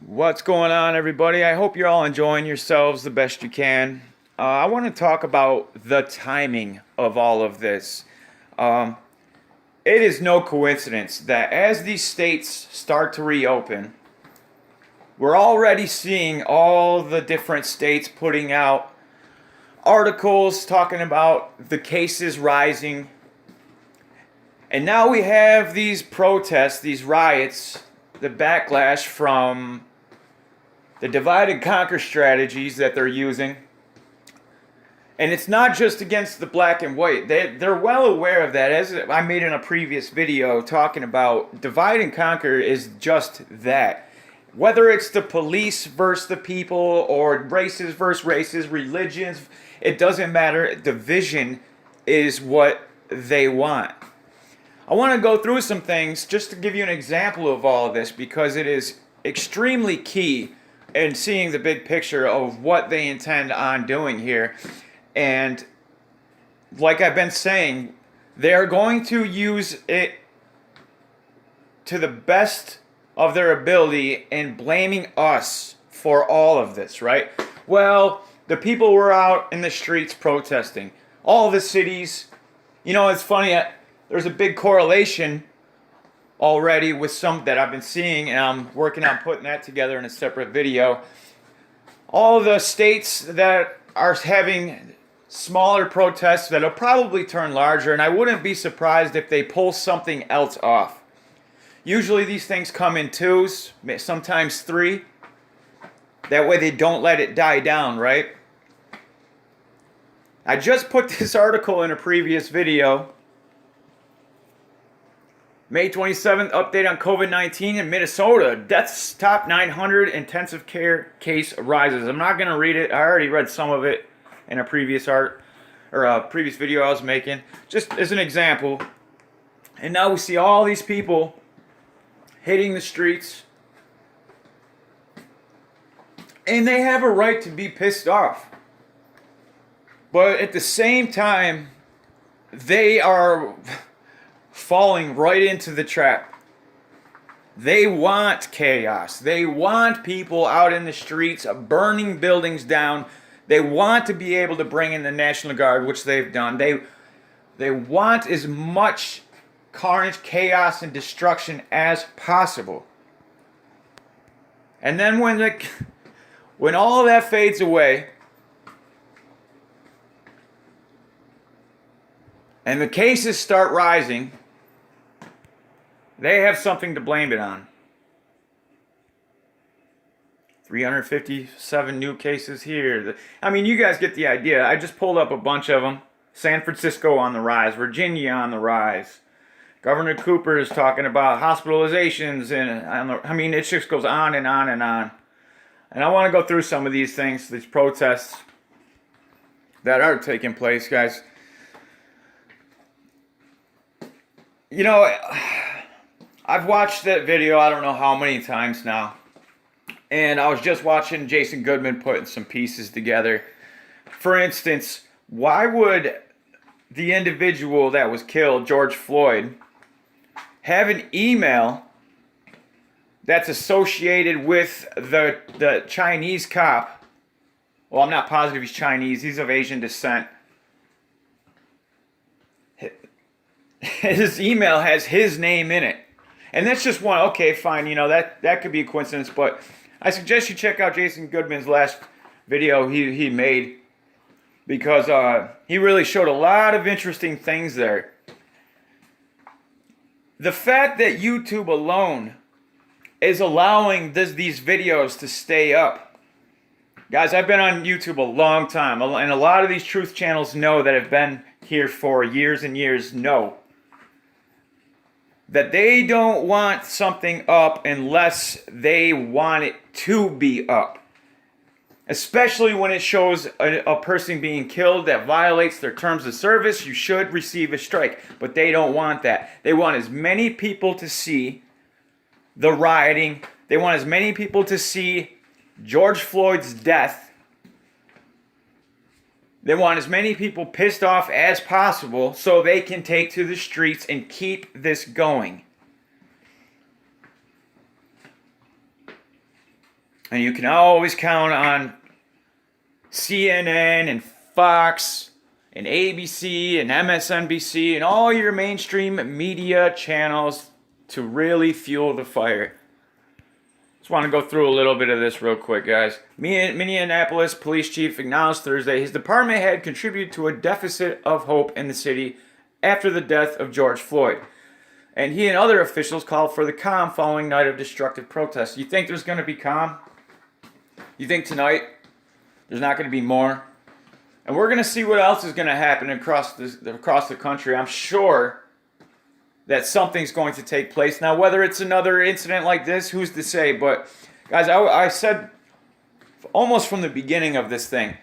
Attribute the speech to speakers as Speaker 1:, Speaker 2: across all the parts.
Speaker 1: What's going on, everybody? I hope you're all enjoying yourselves the best you can. I want to talk about the timing of all of this. Um, it is no coincidence that as these states start to reopen, we're already seeing all the different states putting out articles talking about the cases rising. And now we have these protests, these riots, the backlash from the divide and conquer strategies that they're using. And it's not just against the black and white. They're well aware of that. As I made in a previous video talking about, divide and conquer is just that. Whether it's the police versus the people or races versus races, religions, it doesn't matter. Division is what they want. I want to go through some things just to give you an example of all of this because it is extremely key in seeing the big picture of what they intend on doing here. And like I've been saying, they're going to use it to the best of their ability in blaming us for all of this, right? Well, the people were out in the streets protesting. All the cities, it's funny, there's a big correlation already with some that I've been seeing, and I'm working on putting that together in a separate video. All the states that are having smaller protests that'll probably turn larger, and I wouldn't be surprised if they pull something else off. Usually these things come in twos, sometimes three. That way they don't let it die down, right? I just put this article in a previous video. May 27th, update on COVID-19 in Minnesota. Deaths top 900, intensive care case rises. I'm not going to read it. I already read some of it in a previous previous video I was making. Just as an example. And now we see all these people hitting the streets. And they have a right to be pissed off. But at the same time, they are falling right into the trap. They want chaos. They want people out in the streets, burning buildings down. They want to be able to bring in the National Guard, which they've done. They want as much carnage, chaos, and destruction as possible. And then when all that fades away, and the cases start rising, they have something to blame it on. 357 new cases here. You guys get the idea. I just pulled up a bunch of them. San Francisco on the rise. Virginia on the rise. Governor Cooper is talking about hospitalizations. And it just goes on and on and on. And I want to go through some of these things, these protests that are taking place, guys. I've watched that video I don't know how many times now. And I was just watching Jason Goodman putting some pieces together. For instance, why would the individual that was killed, George Floyd, have an email that's associated with the Chinese cop? Well, I'm not positive he's Chinese. He's of Asian descent. His email has his name in it. And that's just one. Okay, fine. That could be a coincidence. But I suggest you check out Jason Goodman's last video he made. Because he really showed a lot of interesting things there. The fact that YouTube alone is allowing these videos to stay up. Guys, I've been on YouTube a long time. And a lot of these truth channels know that have been here for years and years know that they don't want something up unless they want it to be up. Especially when it shows a person being killed that violates their terms of service, you should receive a strike. But they don't want that. They want as many people to see the rioting. They want as many people to see George Floyd's death. They want as many people pissed off as possible so they can take to the streets and keep this going. And you can always count on CNN and Fox and ABC and MSNBC and all your mainstream media channels to really fuel the fire. Just want to go through a little bit of this real quick, guys. Minneapolis police chief acknowledged Thursday his department had contributed to a deficit of hope in the city after the death of George Floyd. And he and other officials called for the calm following night of destructive protests. You think there's going to be calm? You think tonight there's not going to be more? And we're going to see what else is going to happen across the country. I'm sure that something's going to take place. Now, whether it's another incident like this, who's to say? But, guys, I said almost from the beginning of this thing,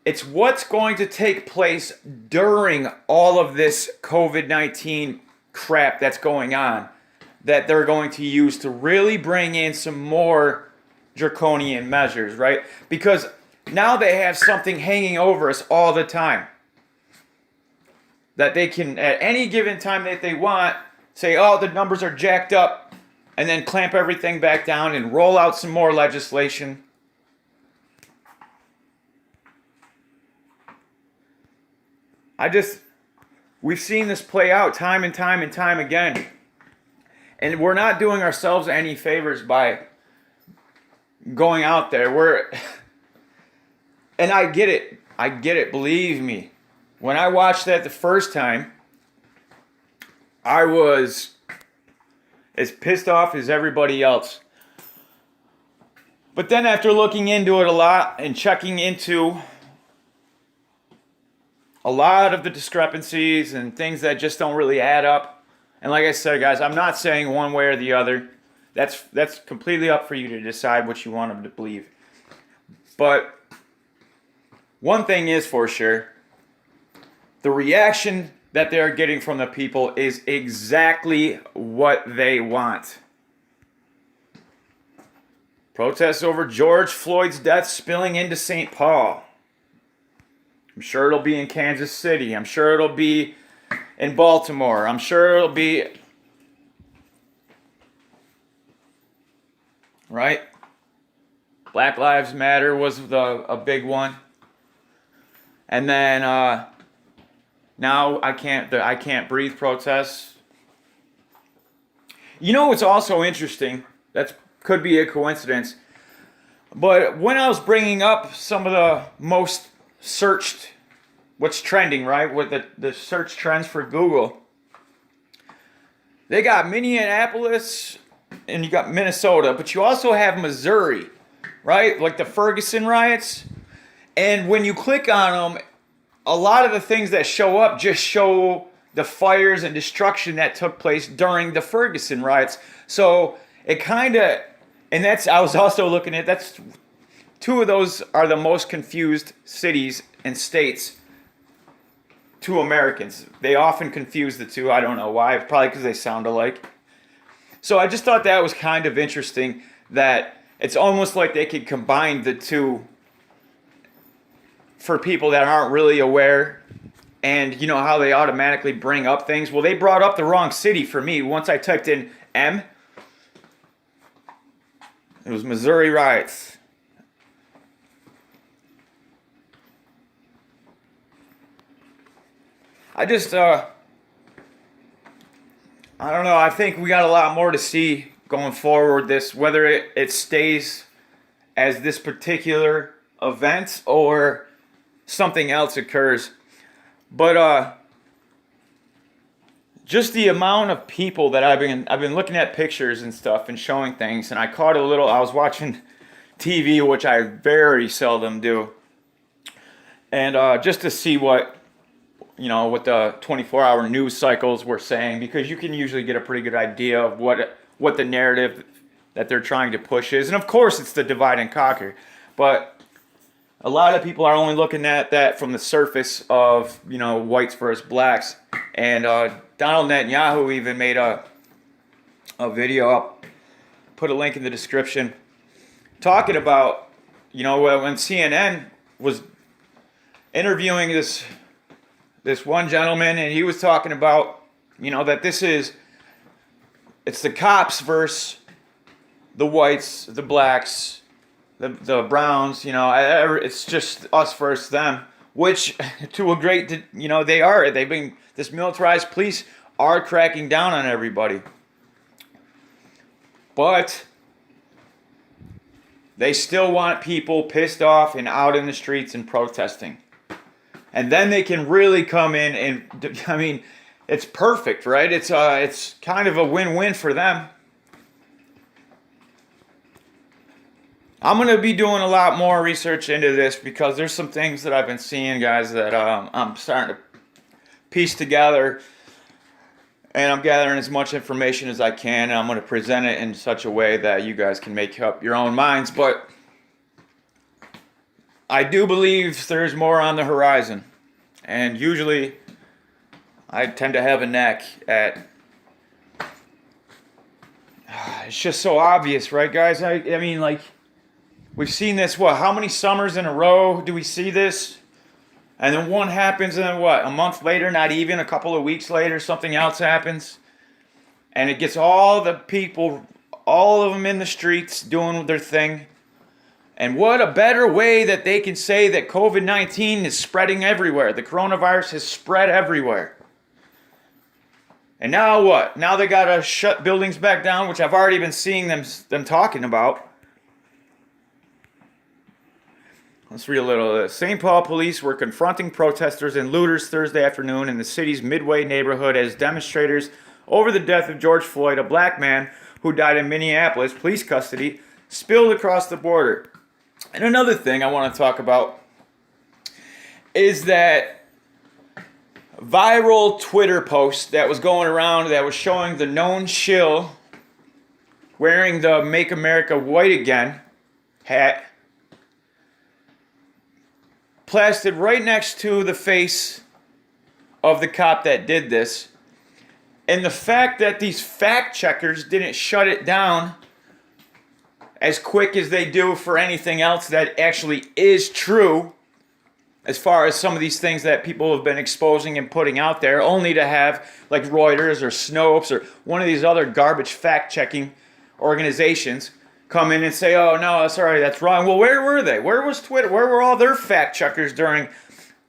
Speaker 1: it's what's going to take place during all of this COVID-19 crap that's going on that they're going to use to really bring in some more draconian measures, right? Because now they have something hanging over us all the time that they can, at any given time that they want, say, oh, the numbers are jacked up, and then clamp everything back down and roll out some more legislation. We've seen this play out time and time and time again. And we're not doing ourselves any favors by going out there. And I get it, believe me. When I watched that the first time, I was as pissed off as everybody else. But then after looking into it a lot and checking into a lot of the discrepancies and things that just don't really add up, and like I said, guys, I'm not saying one way or the other. That's completely up for you to decide what you want them to believe. But one thing is for sure, the reaction that they're getting from the people is exactly what they want. Protests over George Floyd's death spilling into St. Paul. I'm sure it'll be in Kansas City. I'm sure it'll be in Baltimore. I'm sure it'll be... Right? Black Lives Matter was a big one. And then now I can't breathe protests. You know what's also interesting? That could be a coincidence. But when I was bringing up some of the most searched, what's trending, right? With the search trends for Google, they got Minneapolis and you got Minnesota, but you also have Missouri, right? Like the Ferguson riots. And when you click on them, a lot of the things that show up just show the fires and destruction that took place during the Ferguson riots. So it kind of, and I was also looking at, that's two of those are the most confused cities and states to Americans. They often confuse the two. I don't know why. Probably because they sound alike. So I just thought that was kind of interesting that it's almost like they could combine the two for people that aren't really aware. And you know how they automatically bring up things? Well, they brought up the wrong city for me. Once I typed in M, it was Missouri riots. I don't know. I think we got a lot more to see going forward. Whether it stays as this particular event or something else occurs. But just the amount of people that I've been looking at pictures and stuff and showing things, and I caught a little. I was watching TV, which I very seldom do, and just to see what the 24-hour news cycles were saying, because you can usually get a pretty good idea of what the narrative that they're trying to push is, and of course it's the divide and conquer, but a lot of people are only looking at that from the surface of whites versus blacks, and Donald Netanyahu even made a video. I'll put a link in the description talking about when CNN was interviewing this one gentleman, and he was talking about, that it's the cops versus the whites, the blacks, the browns, it's just us versus them, which to a great, they are. This militarized police are cracking down on everybody. But they still want people pissed off and out in the streets and protesting. And then they can really come in and, it's perfect, right? It's kind of a win-win for them. I'm going to be doing a lot more research into this because there's some things that I've been seeing, guys, that I'm starting to piece together. And I'm gathering as much information as I can, and I'm going to present it in such a way that you guys can make up your own minds. But I do believe there's more on the horizon. And usually I tend to have a knack at... It's just so obvious, right, guys? We've seen this, how many summers in a row do we see this? And then one happens, and then a month later, not even, a couple of weeks later, something else happens. And it gets all the people, all of them in the streets doing their thing. And what a better way that they can say that COVID-19 is spreading everywhere. The coronavirus has spread everywhere. And now what? Now they got to shut buildings back down, which I've already been seeing them talking about. Let's read a little of this. St. Paul police were confronting protesters and looters Thursday afternoon in the city's Midway neighborhood as demonstrators over the death of George Floyd, a black man who died in Minneapolis police custody, spilled across the border. And another thing I want to talk about is that viral Twitter post that was going around that was showing the known shill wearing the Make America White Again hat, plastered right next to the face of the cop that did this. And the fact that these fact checkers didn't shut it down as quick as they do for anything else that actually is true, as far as some of these things that people have been exposing and putting out there, only to have like Reuters or Snopes or one of these other garbage fact-checking organizations come in and say, oh, no, sorry, that's wrong. Well, where were they? Where was Twitter? Where were all their fact checkers during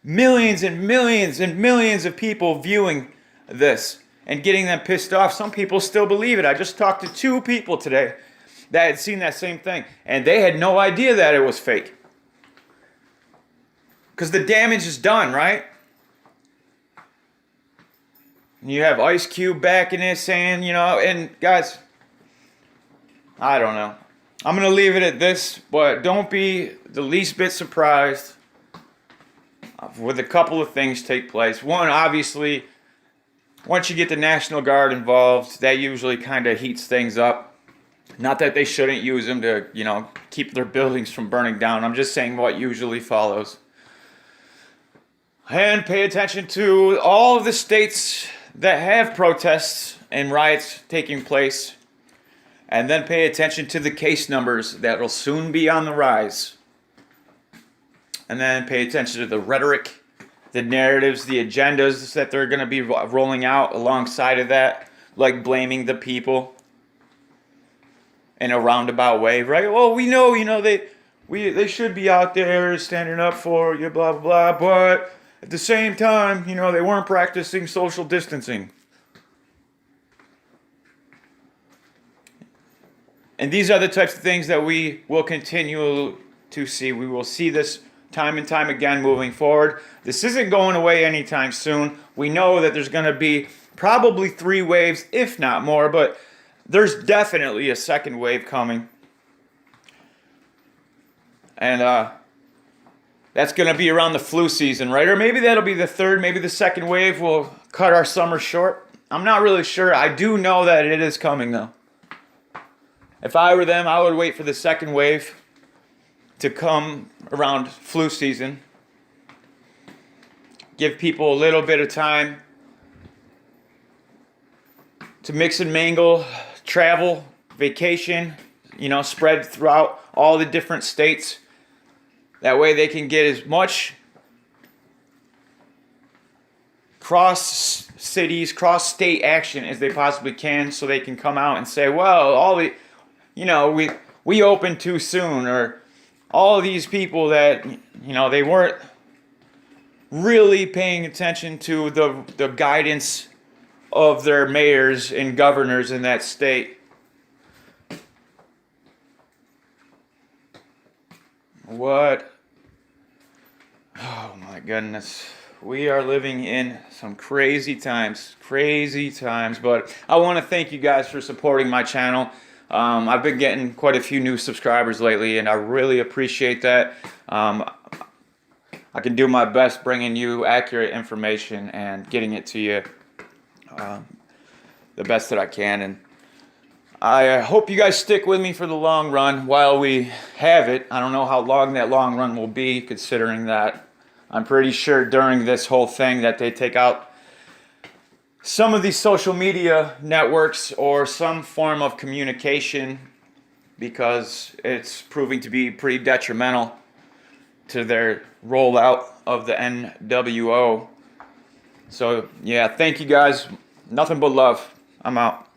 Speaker 1: millions and millions and millions of people viewing this and getting them pissed off? Some people still believe it. I just talked to 2 people today that had seen that same thing, and they had no idea that it was fake. Because the damage is done, right? And you have Ice Cube backing it saying, and guys, I don't know. I'm going to leave it at this, but don't be the least bit surprised with a couple of things take place. One, obviously, once you get the National Guard involved, that usually kind of heats things up. Not that they shouldn't use them to, keep their buildings from burning down. I'm just saying what usually follows. And pay attention to all of the states that have protests and riots taking place. And then pay attention to the case numbers that will soon be on the rise. And then pay attention to the rhetoric, the narratives, the agendas that they're going to be rolling out alongside of that, like blaming the people in a roundabout way, right? Well, we know, they should be out there standing up for you, blah, blah, blah, but at the same time, they weren't practicing social distancing. And these are the types of things that we will continue to see. We will see this time and time again moving forward. This isn't going away anytime soon. We know that there's going to be probably 3 waves, if not more, but there's definitely a second wave coming. And that's going to be around the flu season, right? Or maybe that'll be the third, maybe the second wave will cut our summer short. I'm not really sure. I do know that it is coming, though. If I were them, I would wait for the second wave to come around flu season. Give people a little bit of time to mix and mingle, travel, vacation, spread throughout all the different states. That way they can get as much cross cities, cross state action as they possibly can, so they can come out and say, well, we opened too soon, or all of these people that, they weren't really paying attention to the guidance of their mayors and governors in that state. What? Oh my goodness. We are living in some crazy times, but I want to thank you guys for supporting my channel. I've been getting quite a few new subscribers lately, and I really appreciate that. I can do my best bringing you accurate information and getting it to you the best that I can. And I hope you guys stick with me for the long run while we have it. I don't know how long that long run will be, considering that I'm pretty sure during this whole thing that they take out some of these social media networks or some form of communication, because it's proving to be pretty detrimental to their rollout of the NWO. So yeah, thank you guys. Nothing but love. I'm out.